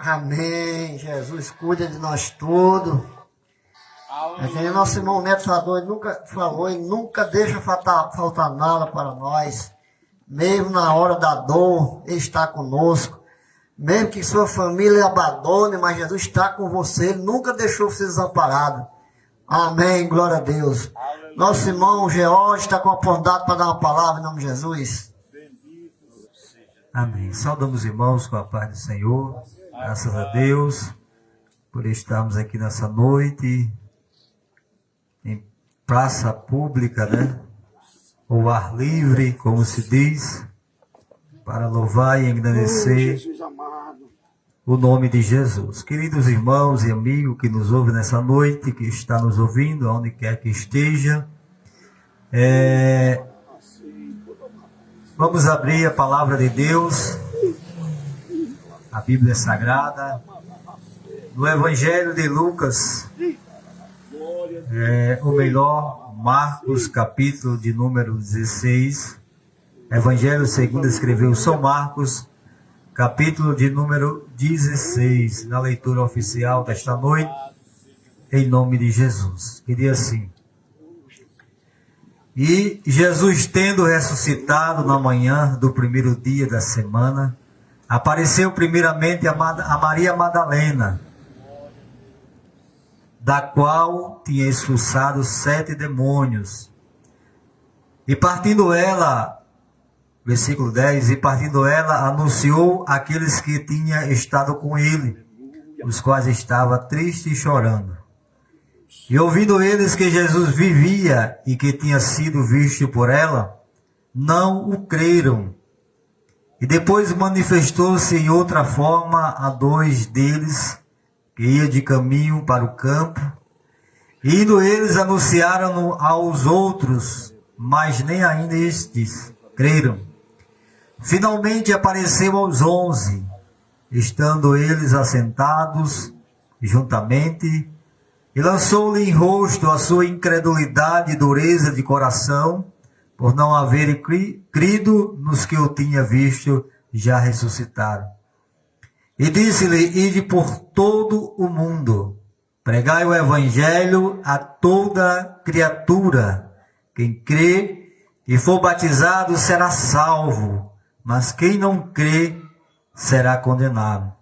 Amém. Jesus cuida de nós todos. É que nosso irmão Neto falou e nunca deixa faltar nada para nós. Mesmo na hora da dor, Ele está conosco. Mesmo que sua família abandone, mas Jesus está com você. Ele nunca deixou você desamparado. Amém, glória a Deus. Aleluia. Nosso irmão George está com a oportunidade para dar uma palavra em nome de Jesus. Amém. Saudamos os irmãos com a paz do Senhor. Graças a Deus por estarmos aqui nessa noite em praça pública, né? Ou ar livre, como se diz, para louvar e engrandecer o nome de Jesus. Queridos irmãos e amigos que nos ouvem nessa noite, que está nos ouvindo, aonde quer que esteja, vamos abrir a palavra de Deus, a Bíblia Sagrada, no Evangelho de Lucas, ou melhor, Marcos, capítulo de número 16, Evangelho segundo escreveu São Marcos, capítulo de número 16, na leitura oficial desta noite, em nome de Jesus. Que diz assim: E Jesus, tendo ressuscitado na manhã do primeiro dia da semana, apareceu primeiramente a Maria Madalena, da qual tinha expulsado 7 demônios. E partindo ela, versículo 10, e partindo ela, anunciou àqueles que tinham estado com ele, os quais estavam tristes e chorando. E ouvindo eles que Jesus vivia e que tinha sido visto por ela, não o creram. E depois manifestou-se em outra forma a 2 deles, que ia de caminho para o campo. E indo eles, anunciaram-no aos outros, mas nem ainda estes creram. Finalmente apareceu aos 11, estando eles assentados juntamente, e lançou-lhe em rosto a sua incredulidade e dureza de coração, por não haverem crido nos que o tinha visto já ressuscitado. E disse-lhe: Ide por todo o mundo, pregai o Evangelho a toda criatura. Quem crê e for batizado será salvo, mas quem não crê será condenado.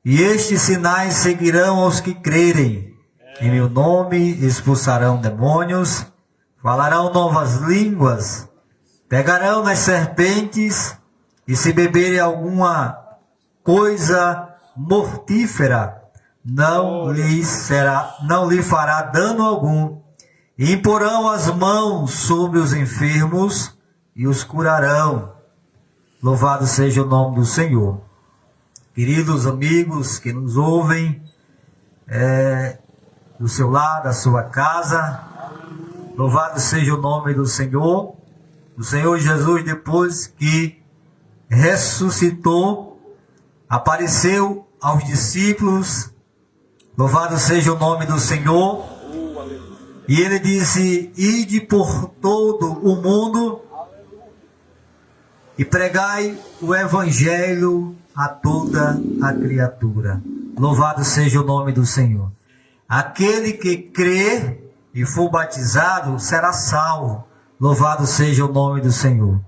E estes sinais seguirão aos que crerem. Em meu nome expulsarão demônios, falarão novas línguas, pegarão nas serpentes, e se beberem alguma coisa mortífera, não lhe fará dano algum. E imporão as mãos sobre os enfermos e os curarão. Louvado seja o nome do Senhor. Queridos amigos que nos ouvem, do seu lar, da sua casa, louvado seja o nome do Senhor. O Senhor Jesus, depois que ressuscitou, apareceu aos discípulos, louvado seja o nome do Senhor, e ele disse: Ide por todo o mundo e pregai o Evangelho a toda a criatura. Louvado seja o nome do Senhor. Aquele que crê e for batizado será salvo. Louvado seja o nome do Senhor.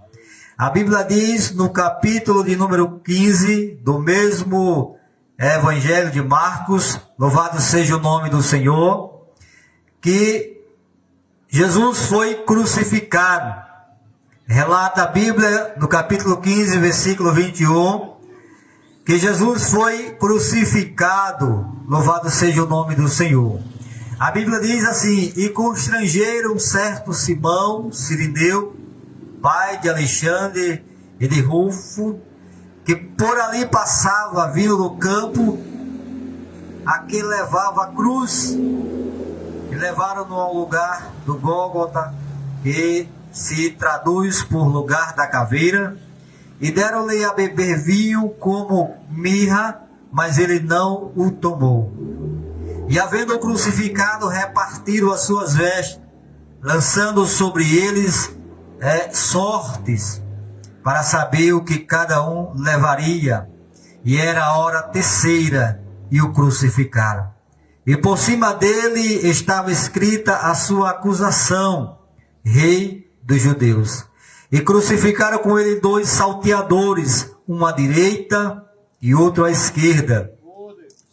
A Bíblia diz no capítulo de número 15 do mesmo Evangelho de Marcos, louvado seja o nome do Senhor, que Jesus foi crucificado. Relata a Bíblia no capítulo 15, versículo 21, que Jesus foi crucificado, louvado seja o nome do Senhor. A Bíblia diz assim: E constrangeram certo Simão, Cirineu, pai de Alexandre e de Rufo, que por ali passava, vindo do campo, a quem levava a cruz, e levaram-no ao lugar do Gólgota, que se traduz por lugar da caveira, e deram-lhe a beber vinho como mirra, mas ele não o tomou. E havendo-o crucificado, repartiram as suas vestes, lançando sobre eles sortes, para saber o que cada um levaria. e era a hora terceira, e o crucificaram. E por cima dele estava escrita a sua acusação: Rei dos Judeus. E crucificaram com ele 2 salteadores, um à direita e outro à esquerda.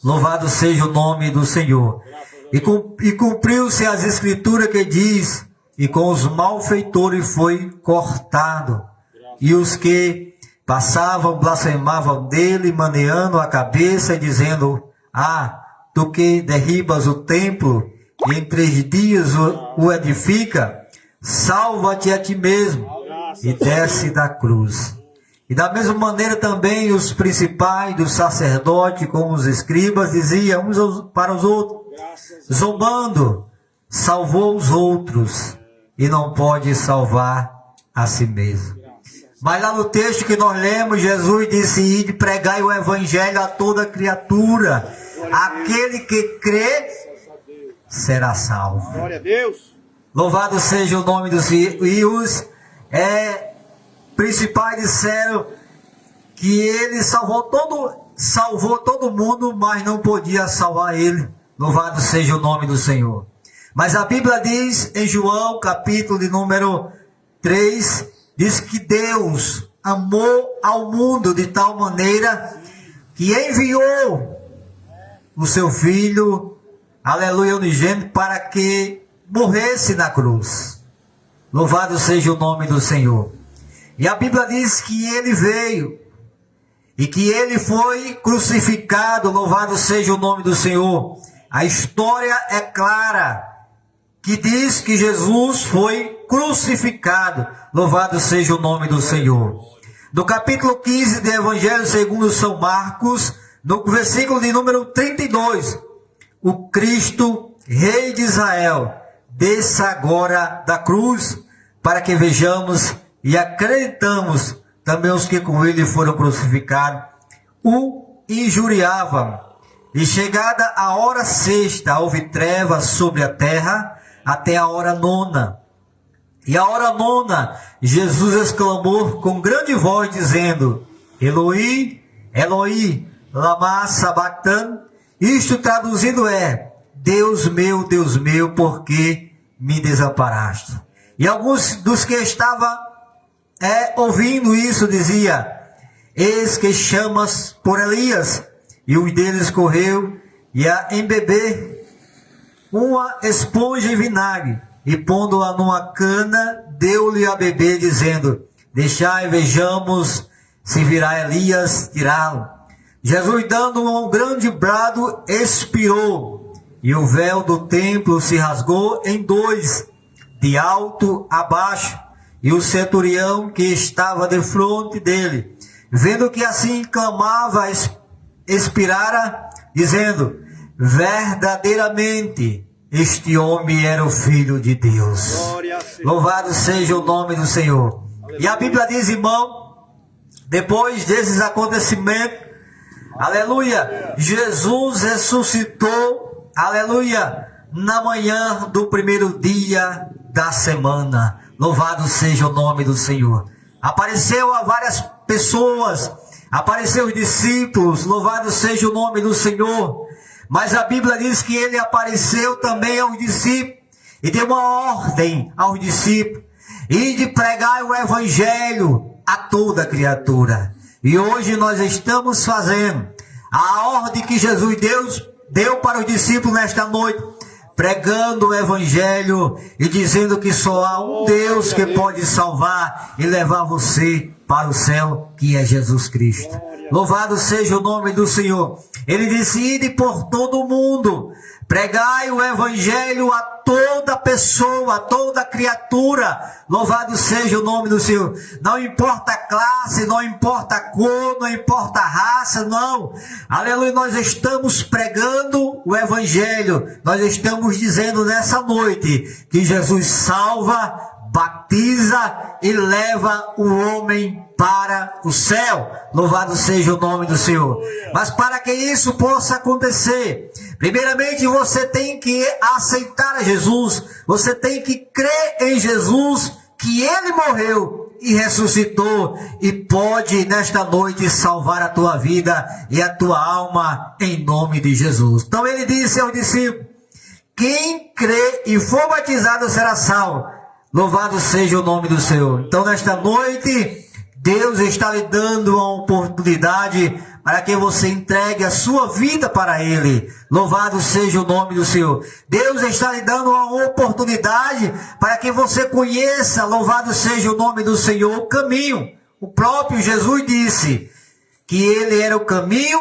Louvado seja o nome do Senhor. E cumpriu-se as escrituras que diz: e com os malfeitores foi cortado. E os que passavam blasfemavam dele, maneando a cabeça e dizendo: Ah, tu que derribas o templo e em 3 dias o edifica, salva-te a ti mesmo e desce da cruz. E da mesma maneira também os principais dos sacerdotes, como os escribas, diziam uns para os outros, zombando: salvou os outros e não pode salvar a si mesmo. Mas lá no texto que nós lemos, Jesus disse: ide pregai o evangelho a toda criatura. Aquele que crê será salvo. Glória a Deus. Louvado seja o nome do Senhor. E os principais disseram que ele salvou todo mundo, mas não podia salvar ele. Louvado seja o nome do Senhor. Mas a Bíblia diz em João, capítulo de número 3, diz que Deus amou ao mundo de tal maneira que enviou o seu Filho, aleluia, unigênito, para que morresse na cruz. Louvado seja o nome do Senhor. E a Bíblia diz que ele veio e que ele foi crucificado. Louvado seja o nome do Senhor. A história é clara, que diz que Jesus foi crucificado. Louvado seja o nome do Senhor. No capítulo 15 do Evangelho segundo São Marcos, no versículo de número 32, o Cristo, Rei de Israel, desça agora da cruz, para que vejamos e acreditamos também os que com ele foram crucificados, o injuriavam. E chegada a hora sexta, houve trevas sobre a terra, até a hora nona. E a hora nona, Jesus exclamou com grande voz, dizendo: Eloi, Eloi, lama sabachthani. Isto traduzido é: Deus meu, por que me desamparaste? E alguns dos que estavam ouvindo isso dizia: eis que chamas por Elias. E um deles correu e a embeber uma esponja em vinagre, e pondo-a numa cana, deu-lhe a beber, dizendo: deixai, vejamos se virá Elias tirá-lo. Jesus, dando um grande brado, expirou, e o véu do templo se rasgou em 2, de alto a baixo. E o centurião que estava defronte dele, vendo que assim clamava, expirara, dizendo: verdadeiramente este homem era o Filho de Deus. Louvado seja o nome do Senhor. E a Bíblia diz, irmão, depois desses acontecimentos, aleluia, Jesus ressuscitou, aleluia, na manhã do primeiro dia da semana. Louvado seja o nome do Senhor. Apareceu a várias pessoas, apareceu os discípulos, louvado seja o nome do Senhor. Mas a Bíblia diz que ele apareceu também aos discípulos e deu uma ordem aos discípulos: e de pregar o evangelho a toda criatura. E hoje nós estamos fazendo a ordem que Jesus deu para os discípulos nesta noite, pregando o evangelho e dizendo que só há um Deus que pode salvar e levar você para o céu, que é Jesus Cristo. Louvado seja o nome do Senhor. Ele disse: ide por todo o mundo, pregai o evangelho a toda pessoa, a toda criatura. Louvado seja o nome do Senhor. Não importa a classe, não importa a cor, não importa a raça, não. Aleluia, nós estamos pregando o evangelho. Nós estamos dizendo nessa noite que Jesus salva, batiza e leva o homem para o céu. Louvado seja o nome do Senhor. Mas para que isso possa acontecer, primeiramente você tem que aceitar a Jesus. Você tem que crer em Jesus, que ele morreu e ressuscitou e pode nesta noite salvar a tua vida e a tua alma em nome de Jesus. Então ele disse aos discípulos: quem crê e for batizado será salvo. Louvado seja o nome do Senhor. Então nesta noite Deus está lhe dando uma oportunidade para que você entregue a sua vida para Ele. Louvado seja o nome do Senhor. Deus está lhe dando uma oportunidade para que você conheça, louvado seja o nome do Senhor, o caminho. O próprio Jesus disse que Ele era o caminho,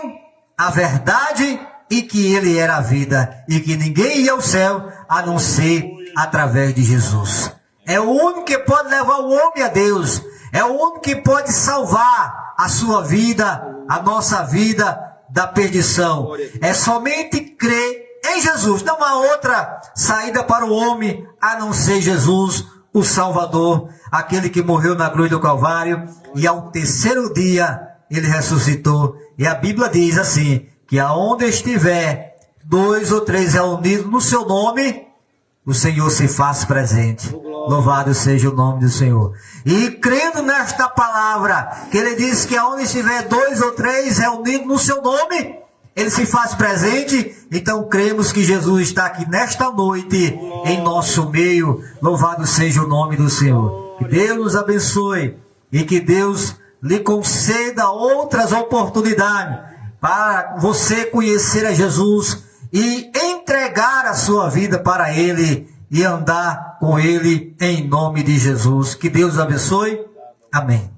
a verdade e que Ele era a vida. E que ninguém ia ao céu a não ser através de Jesus. É o único que pode levar o homem a Deus. É o único que pode salvar a sua vida, a nossa vida da perdição. É somente crer em Jesus. Não há outra saída para o homem a não ser Jesus, o Salvador, aquele que morreu na cruz do Calvário e ao terceiro dia ele ressuscitou. E a Bíblia diz assim, que aonde estiver 2 ou 3 reunidos no seu nome, o Senhor se faz presente. Louvado seja o nome do Senhor. E crendo nesta palavra, que ele diz que aonde estiver 2 ou 3 reunidos no seu nome, ele se faz presente. Então cremos que Jesus está aqui nesta noite, em nosso meio. Louvado seja o nome do Senhor. Que Deus nos abençoe e que Deus lhe conceda outras oportunidades para você conhecer a Jesus e entregar a sua vida para Ele e andar com Ele em nome de Jesus. Que Deus abençoe. Amém.